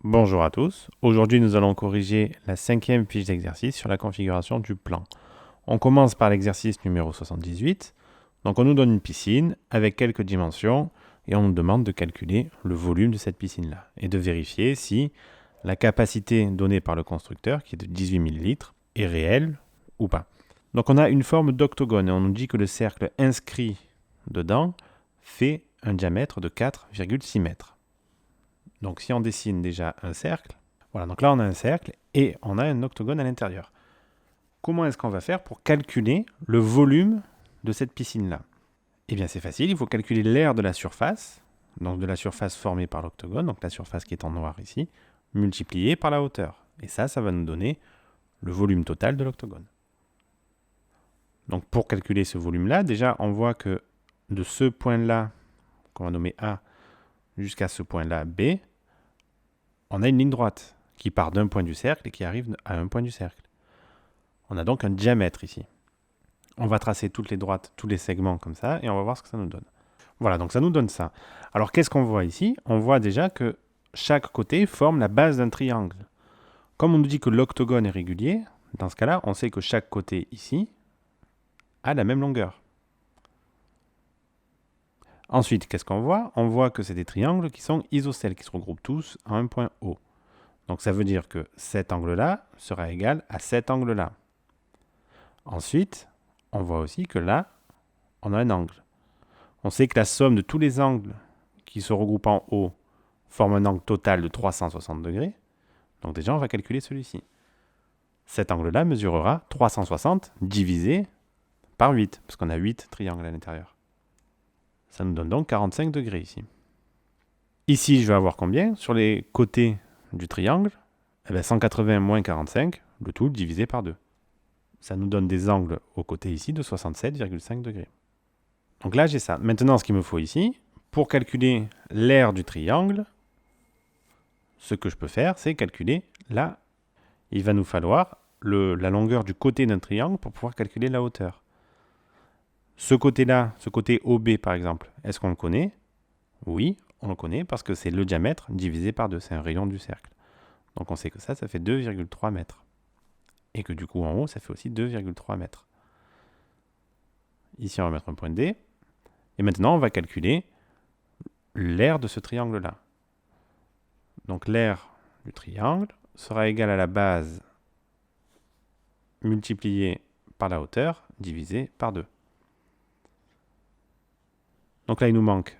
Bonjour à tous, aujourd'hui nous allons corriger la 5e fiche d'exercice sur la configuration du plan. On commence par l'exercice numéro 78, donc on nous donne une piscine avec quelques dimensions et on nous demande de calculer le volume de cette piscine-là et de vérifier si la capacité donnée par le constructeur, qui est de 18 000 litres, est réelle ou pas. Donc on a une forme d'octogone et on nous dit que le cercle inscrit dedans fait un diamètre de 4,6 mètres. Donc si on dessine déjà un cercle, voilà, donc là on a un cercle et on a un octogone à l'intérieur. Comment est-ce qu'on va faire pour calculer le volume de cette piscine-là? Eh bien c'est facile, il faut calculer l'aire de la surface, donc de la surface formée par l'octogone, donc la surface qui est en noir ici, multipliée par la hauteur. Et ça va nous donner le volume total de l'octogone. Donc pour calculer ce volume-là, déjà on voit que de ce point-là, qu'on va nommer A, jusqu'à ce point-là B, on a une ligne droite qui part d'un point du cercle et qui arrive à un point du cercle. On a donc un diamètre ici. On va tracer toutes les droites, tous les segments comme ça, et on va voir ce que ça nous donne. Voilà, donc ça nous donne ça. Alors qu'est-ce qu'on voit ici? On voit déjà que chaque côté forme la base d'un triangle. Comme on nous dit que l'octogone est régulier, dans ce cas-là, on sait que chaque côté ici a la même longueur. Ensuite, qu'est-ce qu'on voit? On voit que c'est des triangles qui sont isocèles, qui se regroupent tous à un point O. Donc ça veut dire que cet angle-là sera égal à cet angle-là. Ensuite, on voit aussi que là, on a un angle. On sait que la somme de tous les angles qui se regroupent en haut forme un angle total de 360 degrés. Donc déjà, on va calculer celui-ci. Cet angle-là mesurera 360 divisé par 8, parce qu'on a 8 triangles à l'intérieur. Ça nous donne donc 45 degrés ici. Ici, je vais avoir combien? Sur les côtés du triangle, 180 moins 45, le tout divisé par 2. Ça nous donne des angles aux côtés ici de 67,5 degrés. Donc là, j'ai ça. Maintenant, ce qu'il me faut ici, pour calculer l'aire du triangle, ce que je peux faire, c'est calculer là. Il va nous falloir la longueur du côté d'un triangle pour pouvoir calculer la hauteur. Ce côté-là, ce côté OB par exemple, est-ce qu'on le connaît? Oui, on le connaît parce que c'est le diamètre divisé par 2, c'est un rayon du cercle. Donc on sait que ça fait 2,3 mètres. Et que du coup en haut, ça fait aussi 2,3 mètres. Ici, on va mettre un point D. Et maintenant, on va calculer l'aire de ce triangle-là. Donc l'aire du triangle sera égale à la base multipliée par la hauteur divisée par 2. Donc là, il nous manque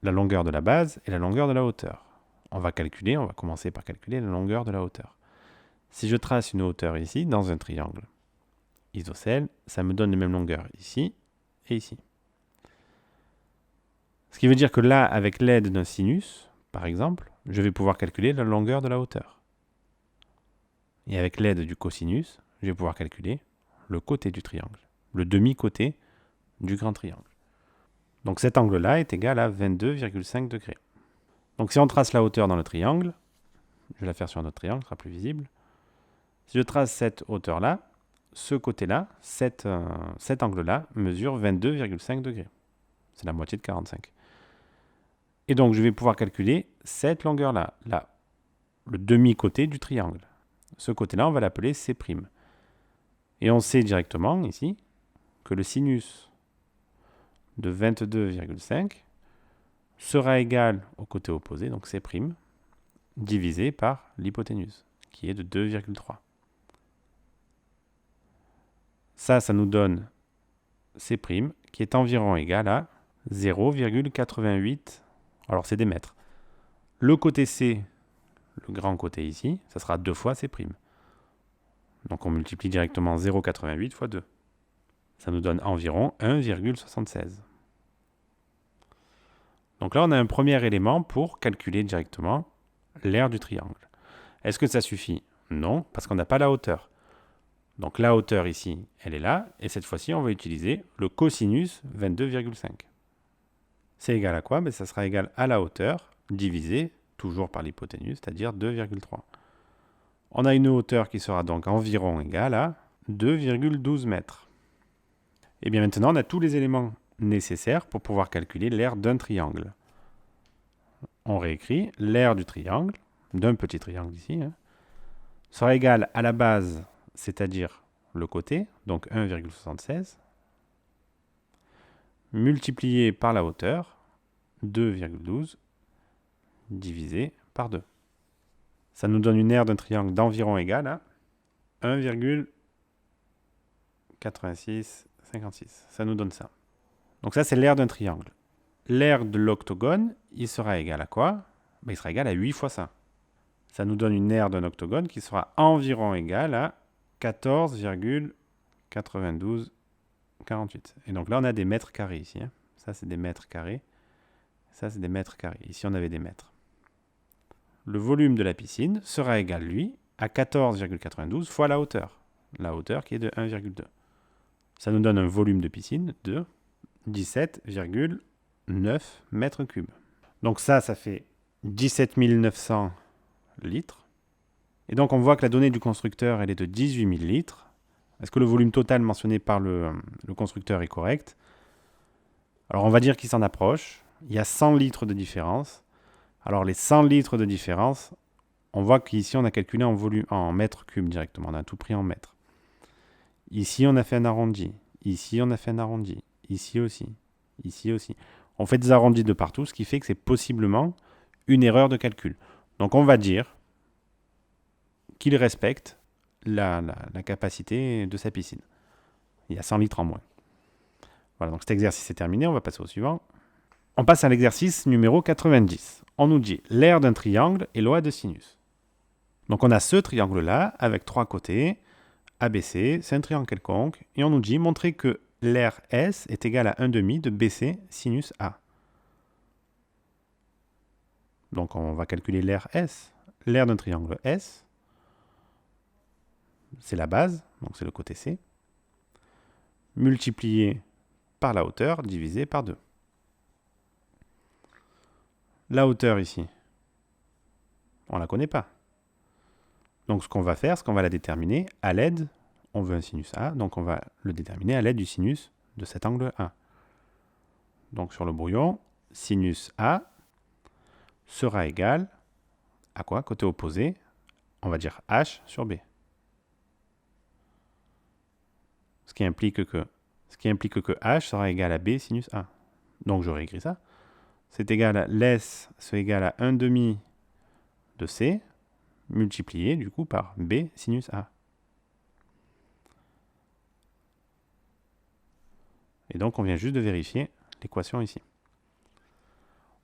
la longueur de la base et la longueur de la hauteur. On va commencer par calculer la longueur de la hauteur. Si je trace une hauteur ici, dans un triangle isocèle, ça me donne la même longueur ici et ici. Ce qui veut dire que là, avec l'aide d'un sinus, par exemple, je vais pouvoir calculer la longueur de la hauteur. Et avec l'aide du cosinus, je vais pouvoir calculer le côté du triangle, le demi-côté du grand triangle. Donc cet angle-là est égal à 22,5 degrés. Donc si on trace la hauteur dans le triangle, je vais la faire sur un autre triangle, ce sera plus visible. Si je trace cette hauteur-là, ce côté-là, cet angle-là mesure 22,5 degrés. C'est la moitié de 45. Et donc je vais pouvoir calculer cette longueur-là, là, le demi-côté du triangle. Ce côté-là, on va l'appeler C'. Et on sait directement ici que le sinus de 22,5 sera égal au côté opposé, donc C', divisé par l'hypoténuse, qui est de 2,3. Ça nous donne C', qui est environ égal à 0,88. Alors c'est des mètres. Le côté C, le grand côté ici, ça sera 2 fois C'. Donc on multiplie directement 0,88 fois 2. Ça nous donne environ 1,76. Donc là, on a un premier élément pour calculer directement l'aire du triangle. Est-ce que ça suffit? Non, parce qu'on n'a pas la hauteur. Donc la hauteur ici, elle est là, et cette fois-ci, on va utiliser le cosinus 22,5. C'est égal à quoi? Ça sera égal à la hauteur divisé toujours par l'hypoténuse, c'est-à-dire 2,3. On a une hauteur qui sera donc environ égale à 2,12 mètres. Et bien maintenant, on a tous les éléments nécessaires pour pouvoir calculer l'aire d'un triangle. On réécrit l'aire du triangle, d'un petit triangle ici, hein, sera égal à la base, c'est-à-dire le côté, donc 1,76, multiplié par la hauteur, 2,12, divisé par 2. Ça nous donne une aire d'un triangle d'environ égale à 1,8656. Ça nous donne ça. Donc ça, c'est l'aire d'un triangle. L'aire de l'octogone, il sera égal à quoi? Il sera égal à 8 fois ça. Ça nous donne une aire d'un octogone qui sera environ égale à 14,9248. Et donc là, on a des mètres carrés ici. Hein. Ça, c'est des mètres carrés. Ça, c'est des mètres carrés. Ici, on avait des mètres. Le volume de la piscine sera égal, lui, à 14,92 fois la hauteur. La hauteur qui est de 1,2. Ça nous donne un volume de piscine de 17,9 mètres cubes. Donc ça fait 17 900 litres. Et donc on voit que la donnée du constructeur, elle est de 18 000 litres. Est-ce que le volume total mentionné par le constructeur est correct? Alors on va dire qu'il s'en approche. Il y a 100 litres de différence. Alors les 100 litres de différence, on voit qu'ici on a calculé en mètres cubes directement. On a tout pris en mètres. Ici on a fait un arrondi. Ici on a fait un arrondi. Ici aussi. Ici aussi. On fait des arrondis de partout, ce qui fait que c'est possiblement une erreur de calcul. Donc on va dire qu'il respecte la capacité de sa piscine. Il y a 100 litres en moins. Voilà, donc cet exercice est terminé, on va passer au suivant. On passe à l'exercice numéro 90. On nous dit l'aire d'un triangle et loi de sinus. Donc on a ce triangle-là avec trois côtés, ABC, c'est un triangle quelconque, et on nous dit montrer que l'aire S est égale à 1/2 de BC sinus A. Donc on va calculer l'aire S. L'aire d'un triangle S, c'est la base, donc c'est le côté C, multiplié par la hauteur divisé par 2. La hauteur ici, on ne la connaît pas. Donc ce qu'on va faire, c'est qu'on va la déterminer à l'aide, on veut un sinus A, donc on va le déterminer à l'aide du sinus de cet angle A. Donc sur le brouillon, sinus A sera égal à quoi? Côté opposé, on va dire H sur B. Ce qui implique que H sera égal à B sinus A. Donc j'aurais écrit ça. C'est égal à l'S, c'est égal à 1/2 de C, multiplié du coup par B sinus A. Et donc on vient juste de vérifier l'équation ici.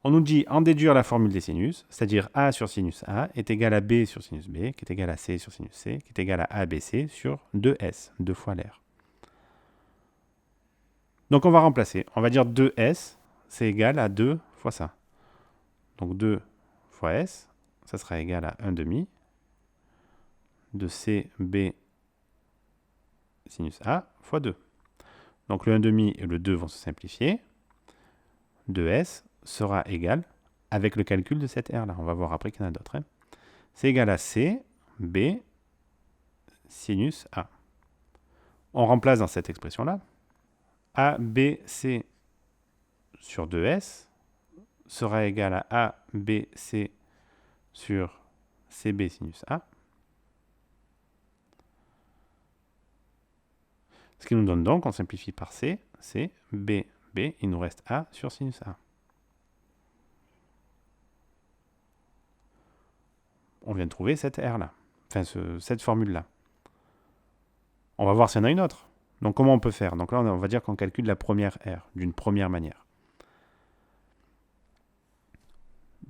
On nous dit en déduire la formule des sinus, c'est-à-dire A sur sinus A est égal à B sur sinus B, qui est égal à C sur sinus C, qui est égal à ABC sur 2S, 2 fois l'air. Donc on va remplacer. On va dire 2S, c'est égal à 2 fois ça. Donc 2 fois S, ça sera égal à 1/2 de CB sinus A fois 2. Donc le 1/2 et le 2 vont se simplifier. 2S sera égal, avec le calcul de cette R là, on va voir après qu'il y en a d'autres. Hein. C'est égal à CB sinus A. On remplace dans cette expression-là. ABC sur 2S sera égal à ABC sur CB sinus A. Ce qui nous donne donc, on simplifie par C, c'est B, il nous reste A sur sinus A. On vient de trouver cette R-là, enfin cette formule-là. On va voir s'il y en a une autre. Donc comment on peut faire? Donc là, on va dire qu'on calcule la première R, d'une première manière.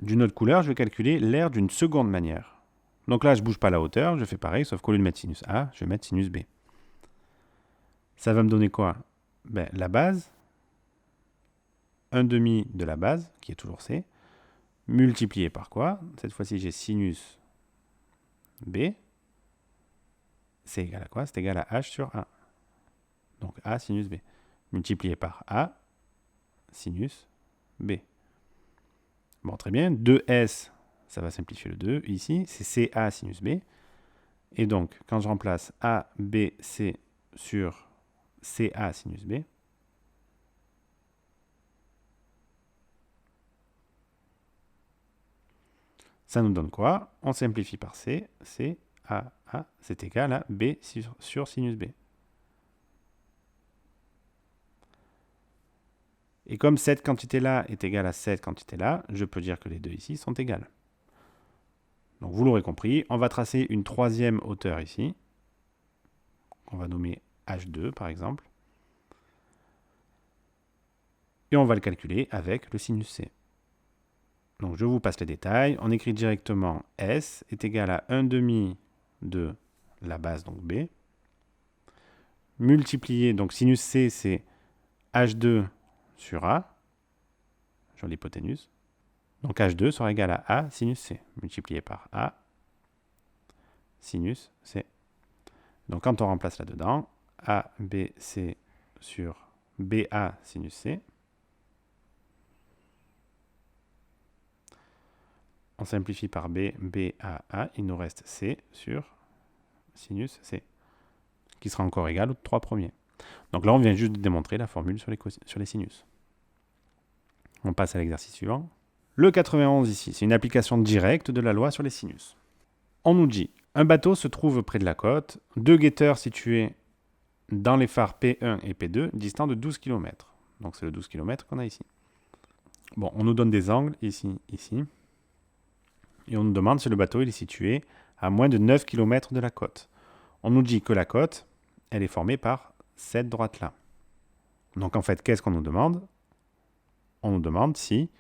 D'une autre couleur, je vais calculer l'air d'une seconde manière. Donc là, je ne bouge pas la hauteur, je fais pareil, sauf qu'au lieu de mettre sinus A, je vais mettre sinus B. Ça va me donner quoi? La base, 1/2 de la base, qui est toujours C, multiplié par quoi? Cette fois-ci, j'ai sinus B. C'est égal à quoi? C'est égal à H sur A. Donc A sinus B. Multiplié par A sinus B. Bon, très bien. 2S, ça va simplifier le 2. Ici, c'est CA sinus B. Et donc, quand je remplace A, B, C sur CA sinus B, Ça nous donne quoi? On simplifie par C. C, A, c'est égal à B sur sinus B. Et comme cette quantité-là est égale à cette quantité-là, je peux dire que les deux ici sont égales. Donc vous l'aurez compris, on va tracer une troisième hauteur ici, qu'on va nommer H2 par exemple. Et on va le calculer avec le sinus C. Donc je vous passe les détails. On écrit directement S est égal à 1 demi de la base, donc B, multiplié, donc sinus C c'est H2 sur A, sur l'hypoténuse. Donc H2 sera égal à A sinus C, multiplié par A sinus C. Donc quand on remplace là-dedans, A, B, C sur BA sinus C, on simplifie par B, B, A, il nous reste C sur sinus C, qui sera encore égal aux trois premiers. Donc là, on vient juste de démontrer la formule sur les sinus. On passe à l'exercice suivant. Le 91 ici, c'est une application directe de la loi sur les sinus. On nous dit, un bateau se trouve près de la côte, deux guetteurs situés dans les phares P1 et P2, distants de 12 km. Donc c'est le 12 km qu'on a ici. Bon, on nous donne des angles, ici, ici. Et on nous demande si le bateau il est situé à moins de 9 km de la côte. On nous dit que la côte, elle est formée par cette droite-là. Donc en fait, qu'est-ce qu'on nous demande? On nous demande si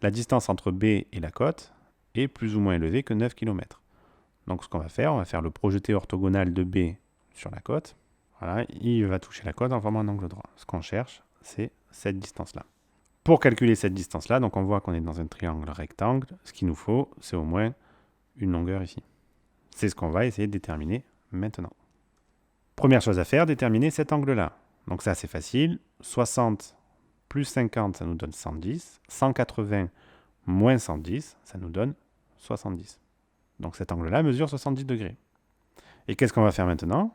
la distance entre B et la côte est plus ou moins élevée que 9 km. Donc ce qu'on va faire, on va faire le projeté orthogonal de B sur la côte. Voilà, il va toucher la côte en formant un angle droit. Ce qu'on cherche, c'est cette distance-là. Pour calculer cette distance-là, donc on voit qu'on est dans un triangle rectangle. Ce qu'il nous faut, c'est au moins une longueur ici. C'est ce qu'on va essayer de déterminer maintenant. Première chose à faire, déterminer cet angle-là. Donc ça, c'est facile. 60 plus 50, ça nous donne 110. 180 moins 110, ça nous donne 70. Donc cet angle-là mesure 70 degrés. Et qu'est-ce qu'on va faire maintenant?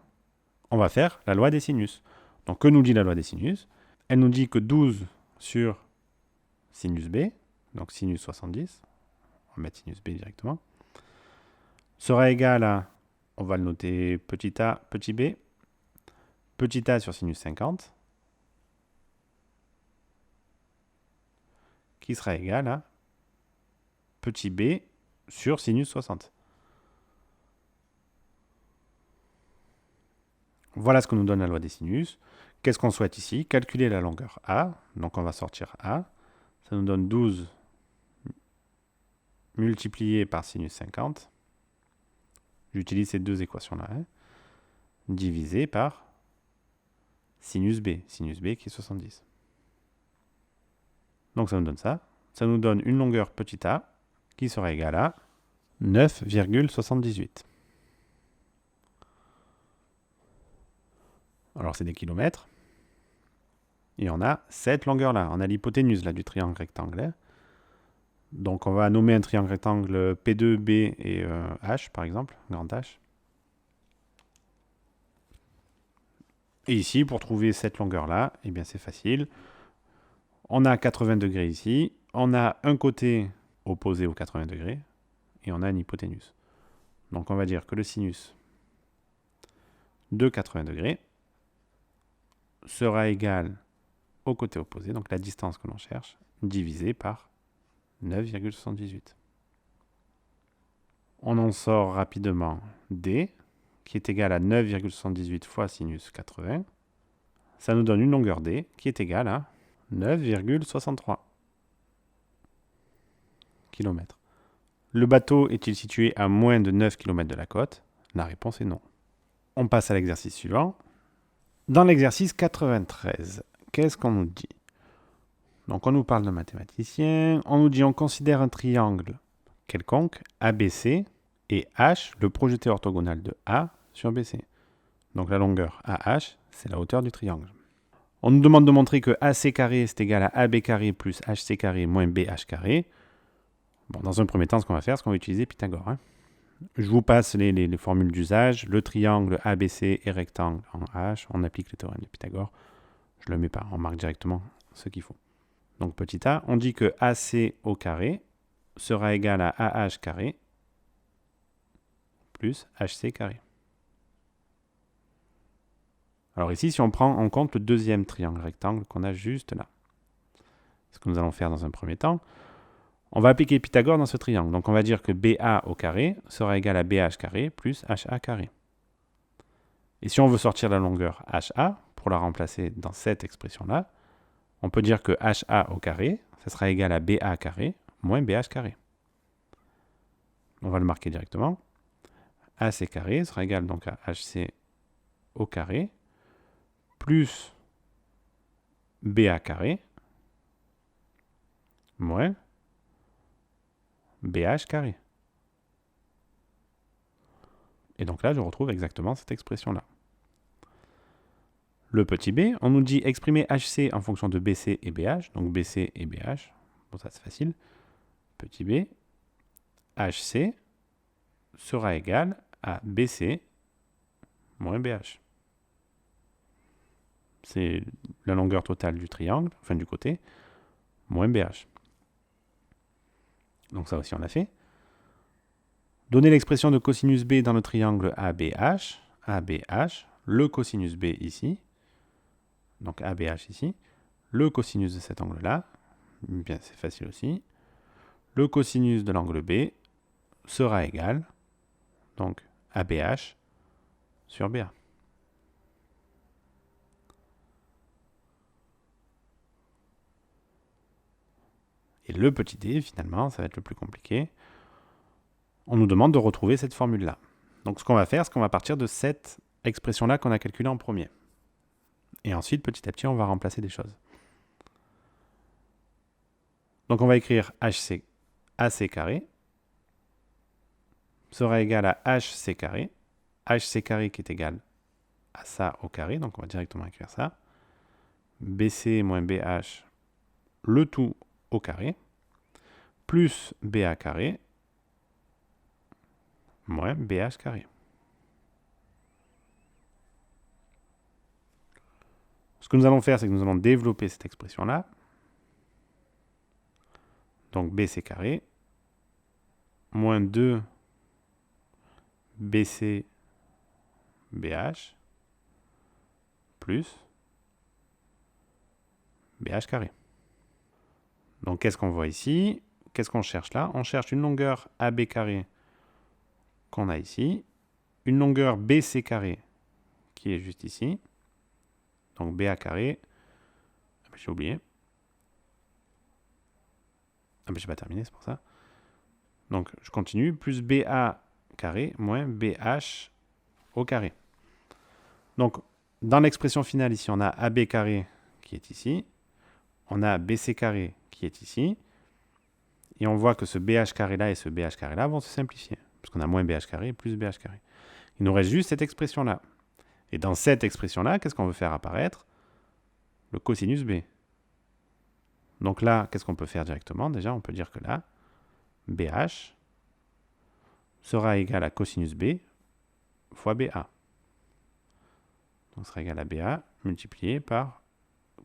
On va faire la loi des sinus. Donc que nous dit la loi des sinus? Elle nous dit que 12 sur sinus B, donc sinus 70, on va mettre sinus B directement, sera égal à, on va le noter petit a, petit b sur sinus 50, qui sera égal à petit b sur sinus 60. Voilà ce que nous donne la loi des sinus. Qu'est-ce qu'on souhaite ici? Calculer la longueur A. Donc on va sortir A. Ça nous donne 12 multiplié par sinus 50. J'utilise ces deux équations-là. Divisé par sinus B qui est 70. Donc ça nous donne ça. Ça nous donne une longueur petit a qui sera égale à 9,78. Alors c'est des kilomètres. Et on a cette longueur-là. On a l'hypoténuse là, du triangle rectangulaire. Donc on va nommer un triangle rectangle P2, B et H par exemple, grand H. Et ici, pour trouver cette longueur-là, eh bien c'est facile. On a 80 degrés ici. On a un côté opposé aux 80 degrés. Et on a une hypoténuse. Donc on va dire que le sinus de 80 degrés sera égal au côté opposé, donc la distance que l'on cherche, divisé par 9,78. On en sort rapidement D, qui est égal à 9,78 fois sinus 80. Ça nous donne une longueur D qui est égale à 9,63 km. Le bateau est-il situé à moins de 9 km de la côte? La réponse est non. On passe à l'exercice suivant. Dans l'exercice 93, qu'est-ce qu'on nous dit? Donc on nous parle de mathématicien, on nous dit on considère un triangle quelconque, ABC, et H, le projeté orthogonal de A sur BC. Donc la longueur AH, c'est la hauteur du triangle. On nous demande de montrer que AC carré c'est égal à AB carré plus HC carré moins BH carré. Bon, dans un premier temps, ce qu'on va faire, c'est qu'on va utiliser Pythagore. Je vous passe les formules d'usage. Le triangle ABC est rectangle en H. On applique le théorème de Pythagore. Je ne le mets pas, on marque directement ce qu'il faut. Donc petit a, on dit que AC au carré sera égal à AH carré plus HC carré. Alors ici, si on prend en compte le deuxième triangle rectangle qu'on a juste là, ce que nous allons faire dans un premier temps, on va appliquer Pythagore dans ce triangle. Donc on va dire que BA au carré sera égal à BH carré plus HA carré. Et si on veut sortir la longueur HA, pour la remplacer dans cette expression-là, on peut dire que HA au carré, ça sera égal à BA carré moins BH carré. On va le marquer directement. AC carré sera égal donc à HC au carré plus BA carré moins BH carré. Et donc là, je retrouve exactement cette expression-là. Le petit b, on nous dit exprimer HC en fonction de BC et BH. Donc BC et BH. Bon, ça c'est facile. Petit b, HC sera égal à BC moins BH. C'est la longueur totale du triangle, enfin du côté, moins BH. Donc ça aussi on l'a fait. Donner l'expression de cosinus B dans le triangle ABH, le cosinus B ici, donc ABH ici, le cosinus de cet angle-là, bien c'est facile aussi, le cosinus de l'angle B sera égal, donc ABH sur BA. Et le petit d, finalement, ça va être le plus compliqué. On nous demande de retrouver cette formule-là. Donc ce qu'on va faire, c'est qu'on va partir de cette expression-là qu'on a calculée en premier. Et ensuite, petit à petit, on va remplacer des choses. Donc on va écrire AC carré sera égal à HC carré qui est égal à ça au carré, donc on va directement écrire ça. BC moins BH, le tout au carré, plus BA carré moins BH carré. Ce que nous allons faire, c'est que nous allons développer cette expression-là. Donc BC carré moins 2 BC BH plus BH carré. Donc qu'est-ce qu'on voit ici? Qu'est-ce qu'on cherche là? On cherche une longueur AB carré qu'on a ici, une longueur BC carré qui est juste ici, donc BA carré, j'ai oublié, j'ai pas terminé, c'est pour ça. Donc je continue, plus BA carré moins BH au carré. Donc dans l'expression finale ici, on a AB carré qui est ici, on a BC carré qui est ici, et on voit que ce BH carré là et ce BH carré là vont se simplifier, parce qu'on a moins BH carré plus BH carré. Il nous reste juste cette expression-là. Et dans cette expression-là, qu'est-ce qu'on veut faire apparaître? Le cosinus B. Donc là, qu'est-ce qu'on peut faire directement? Déjà, on peut dire que là, BH sera égal à cosinus B fois BA. Donc ça sera égal à BA multiplié par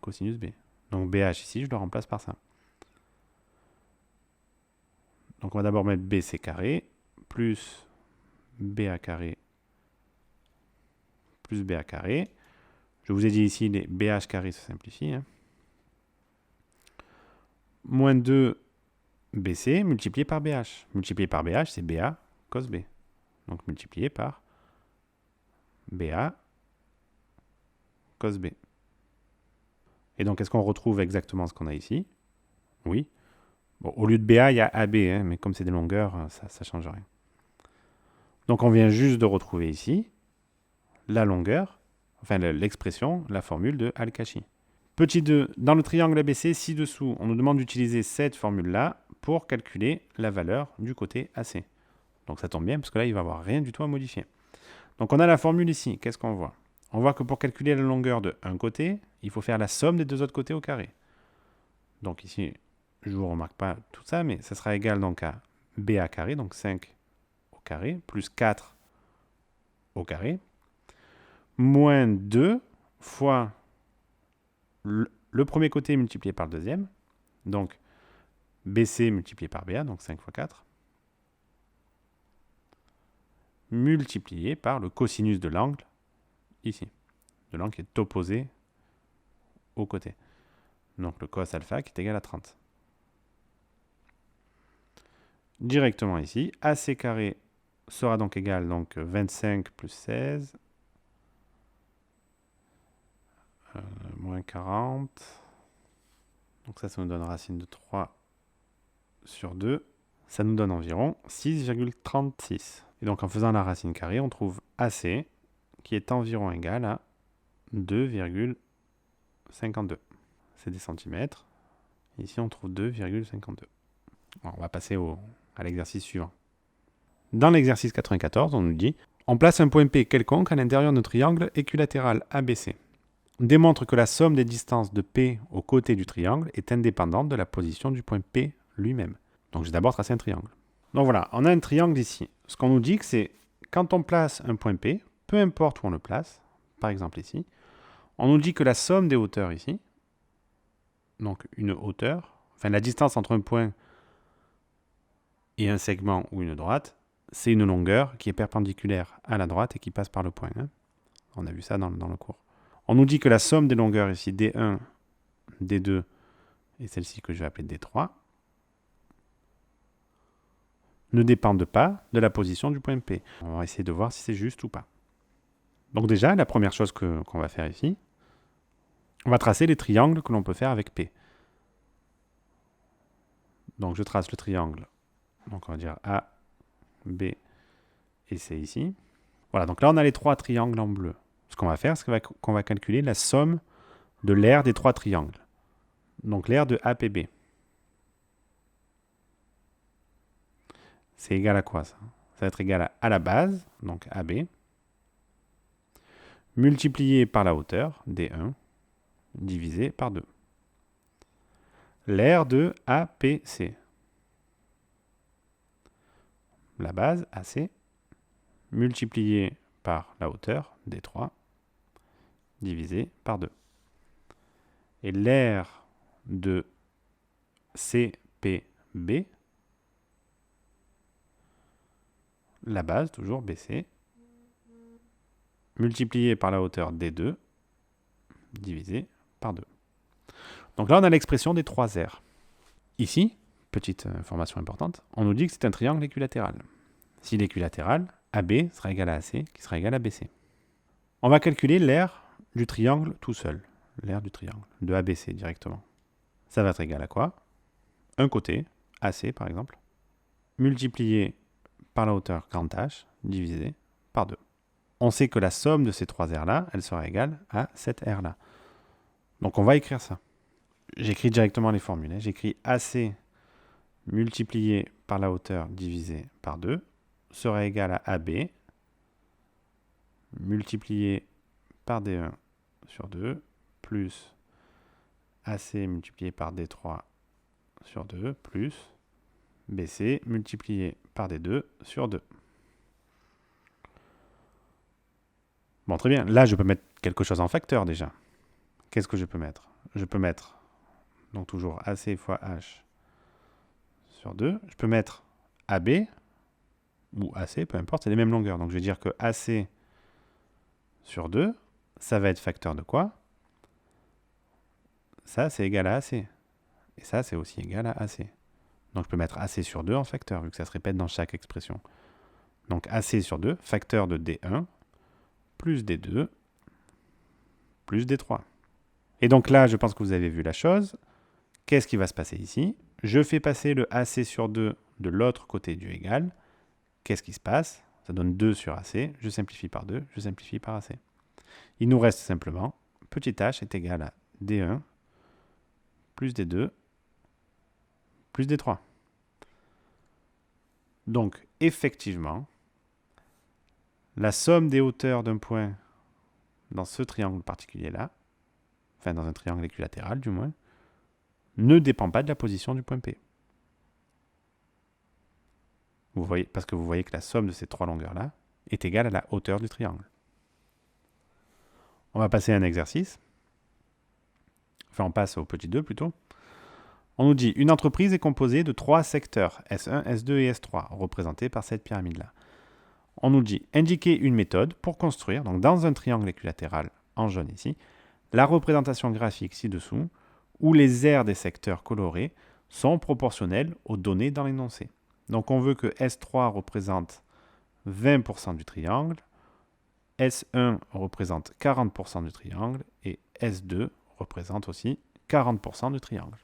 cosinus B. Donc BH ici, je le remplace par ça. Donc on va d'abord mettre BC carré plus BA carré plus BA carré. Je vous ai dit ici, les BH carré se simplifient. Moins 2 BC multiplié par BH. Multiplié par BH, c'est BA cos B. Donc multiplié par BA cos B. Et donc, est-ce qu'on retrouve exactement ce qu'on a ici? Oui. Bon, au lieu de BA, il y a AB, mais comme c'est des longueurs, ça ne change rien. Donc, on vient juste de retrouver ici la longueur, enfin l'expression, la formule de Al-Kashi. Petit 2, dans le triangle ABC, ci-dessous, on nous demande d'utiliser cette formule-là pour calculer la valeur du côté AC. Donc, ça tombe bien, parce que là, il va n'y avoir rien du tout à modifier. Donc, on a la formule ici. Qu'est-ce qu'on voit? On voit que pour calculer la longueur de un côté, il faut faire la somme des deux autres côtés au carré. Donc ici, je ne vous remarque pas tout ça, mais ça sera égal donc à BA carré, donc 5 au carré, plus 4 au carré, moins 2 fois le premier côté multiplié par le deuxième. Donc BC multiplié par BA, donc 5 fois 4, multiplié par le cosinus de l'angle, ici, de l'angle qui est opposé au côté. Donc le cos alpha qui est égal à 30. Directement ici, AC carré sera donc égal donc 25 plus 16, moins 40. Donc ça nous donne racine de 3 sur 2. Ça nous donne environ 6,36. Et donc en faisant la racine carrée, on trouve AC qui est environ égal à 2,52. C'est des centimètres. Ici, on trouve 2,52. On va passer à l'exercice suivant. Dans l'exercice 94, on nous dit « On place un point P quelconque à l'intérieur d'un triangle équilatéral ABC. Démontre que la somme des distances de P aux côtés du triangle est indépendante de la position du point P lui-même. » Donc, je vais d'abord tracer un triangle. Donc voilà, on a un triangle ici. Ce qu'on nous dit, c'est quand on place un point P, peu importe où on le place, par exemple ici, on nous dit que la somme des hauteurs ici, donc une hauteur, enfin la distance entre un point et un segment ou une droite, c'est une longueur qui est perpendiculaire à la droite et qui passe par le point. Hein. On a vu ça dans le cours. On nous dit que la somme des longueurs ici, D1, D2 et celle-ci que je vais appeler D3, ne dépendent pas de la position du point P. On va essayer de voir si c'est juste ou pas. Donc déjà, la première chose qu'on va faire ici, on va tracer les triangles que l'on peut faire avec P. Donc je trace le triangle. Donc on va dire A, B et C ici. Voilà, donc là on a les trois triangles en bleu. Ce qu'on va faire, c'est qu'on va calculer la somme de l'aire des trois triangles. Donc l'aire de APB. C'est égal à quoi ça? Ça va être égal à la base, donc AB, multiplié par la hauteur, D1, divisé par 2. L'aire de APC. La base, AC, multiplié par la hauteur, D3, divisé par 2. Et l'aire de CPB, la base, toujours BC, multiplié par la hauteur D2, divisé par 2. Donc là, on a l'expression des trois aires. Ici, petite information importante, on nous dit que c'est un triangle équilatéral. Si l'équilatéral, AB sera égal à AC, qui sera égal à BC. On va calculer l'aire du triangle tout seul. L'aire du triangle, de ABC directement. Ça va être égal à quoi? Un côté, AC par exemple, multiplié par la hauteur grand H, divisé par 2. On sait que la somme de ces trois aires-là, elle sera égale à cette aire-là. Donc on va écrire ça. J'écris directement les formules. J'écris AC multiplié par la hauteur divisé par 2 sera égal à AB multiplié par D1 sur 2 plus AC multiplié par D3 sur 2 plus BC multiplié par D2 sur 2. Bon, très bien. Là, je peux mettre quelque chose en facteur déjà. Qu'est-ce que je peux mettre? Je peux mettre, donc toujours AC fois H sur 2. Je peux mettre AB ou AC, peu importe, c'est les mêmes longueurs. Donc je vais dire que AC sur 2, ça va être facteur de quoi? Ça, c'est égal à AC. Et ça, c'est aussi égal à AC. Donc je peux mettre AC sur 2 en facteur, vu que ça se répète dans chaque expression. Donc AC sur 2, facteur de D1, plus D2, plus D3. Et donc là, je pense que vous avez vu la chose. Qu'est-ce qui va se passer ici? Je fais passer le AC sur 2 de l'autre côté du égal. Qu'est-ce qui se passe? Ça donne 2 sur AC. Je simplifie par 2, je simplifie par AC. Il nous reste simplement, petit h est égal à D1 plus D2 plus D3. Donc, effectivement, la somme des hauteurs d'un point dans ce triangle particulier-là, enfin dans un triangle équilatéral du moins, ne dépend pas de la position du point P. Vous voyez, parce que vous voyez que la somme de ces trois longueurs-là est égale à la hauteur du triangle. On va passer à un exercice. Enfin, on passe au petit 2 plutôt. On nous dit une entreprise est composée de 3 secteurs, S1, S2 et S3, représentés par cette pyramide-là. On nous dit indiquer une méthode pour construire, donc dans un triangle équilatéral en jaune ici, la représentation graphique ci-dessous, où les aires des secteurs colorés sont proportionnelles aux données dans l'énoncé. Donc on veut que S3 représente 20% du triangle, S1 représente 40% du triangle et S2 représente aussi 40% du triangle.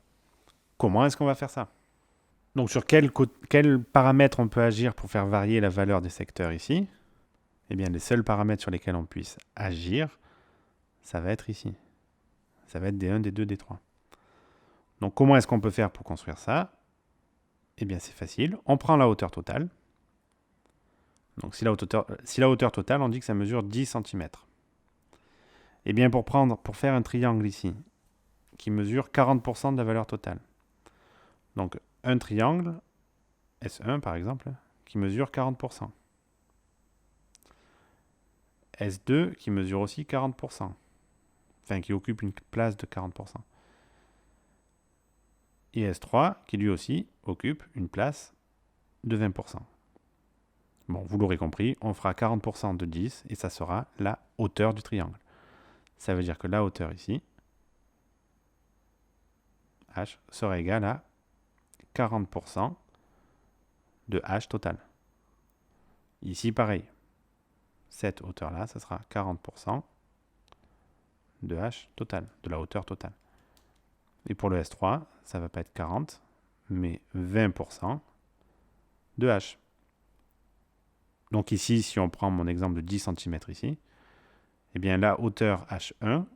Comment est-ce qu'on va faire ça? Donc sur quel paramètre on peut agir pour faire varier la valeur des secteurs ici? Eh bien les seuls paramètres sur lesquels on puisse agir, ça va être ici. Ça va être D1, D2, D3. Donc comment est-ce qu'on peut faire pour construire ça? Eh bien c'est facile, on prend la hauteur totale. Donc si la hauteur totale, on dit que ça mesure 10 cm. Eh bien pour faire un triangle ici, qui mesure 40% de la valeur totale. Donc un triangle, S1 par exemple, qui mesure 40%. S2 qui mesure aussi 40%. Enfin qui occupe une place de 40%. Et S3 qui lui aussi occupe une place de 20%. Bon, vous l'aurez compris, on fera 40% de 10 et ça sera la hauteur du triangle. Ça veut dire que la hauteur ici, H, sera égale à 40% de H total. Ici, pareil. Cette hauteur-là, ça sera 40% de H total, de la hauteur totale. Et pour le S3, ça ne va pas être 40, mais 20% de H. Donc ici, si on prend mon exemple de 10 cm ici, eh bien la hauteur H1,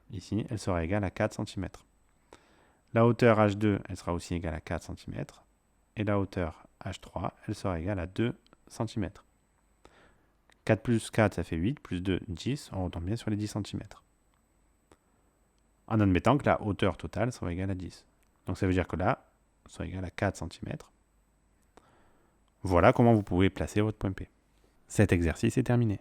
ici, elle sera égale à 4 cm. La hauteur H2, elle sera aussi égale à 4 cm. Et la hauteur H3, elle sera égale à 2 cm. 4 plus 4, ça fait 8, plus 2, 10. On retombe bien sur les 10 cm. En admettant que la hauteur totale soit égale à 10. Donc ça veut dire que là, soit égale à 4 cm. Voilà comment vous pouvez placer votre point P. Cet exercice est terminé.